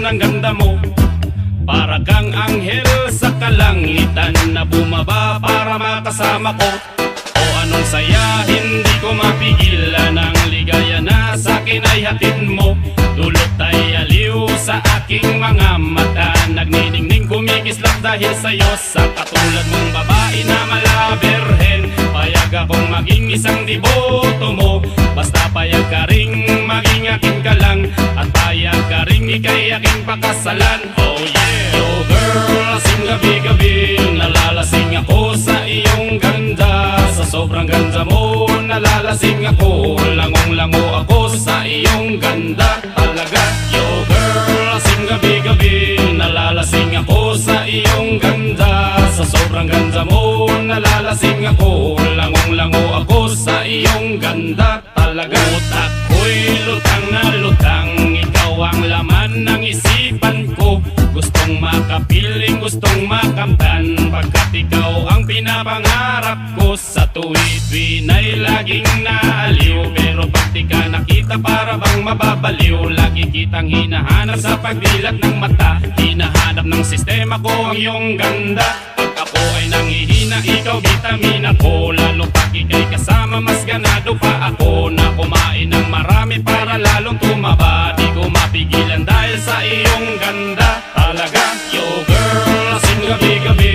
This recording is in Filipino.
sobrang ganda mo. Para kang anghel sa kalangitan na bumaba para makasama ko. O anong saya, hindi ko mapigilan ang ligaya na sa'kin ay hatid mo. Dulot ay aliw sa aking mga mata, nagniningning kumikislap dahil sa'yo. Sa katulad mong babae na malaberhen, payag akong maging isang deboto mo. Basta payag ka ring maging akin ka lang, at payag ka ring ika'y aking pakasalan. Oh yeah! Yo girl, lasing gabi-gabi, nalalasing ako sa iyong ganda. Sa sobrang ganda mo, nalalasing ako, langong-lango ako sa iyong ganda talaga. Yo girl, lasing gabi-gabi, nalalasing ako sa iyong ganda. Sa sobrang ganda mo, nalalasing ako, langong-lango ako sa iyong ganda talaga. Utak ko'y lutang na lutang, ikaw ang laman ng isipan ko. Gustong makapiling, gustong makamtan, pagkat ikaw ang pinapangarap ko. Sa tuwid-tuwid ay laging naaliw, pero pag di ka nakita para bang mababaliw. Lagi kitang hinahanap sa pagdilat ng mata, hinahanap ng sistema ko ang iyong ganda. Pag ako ay nanghihina, ikaw vitamina ko. Lalo pag ika'y kasama, mas ganado pa ako na kumain ng marami para lalong tumaba. Di ko mapigilan dahil sa iyong ganda talaga. Yo girl, lasing gabi-gabi,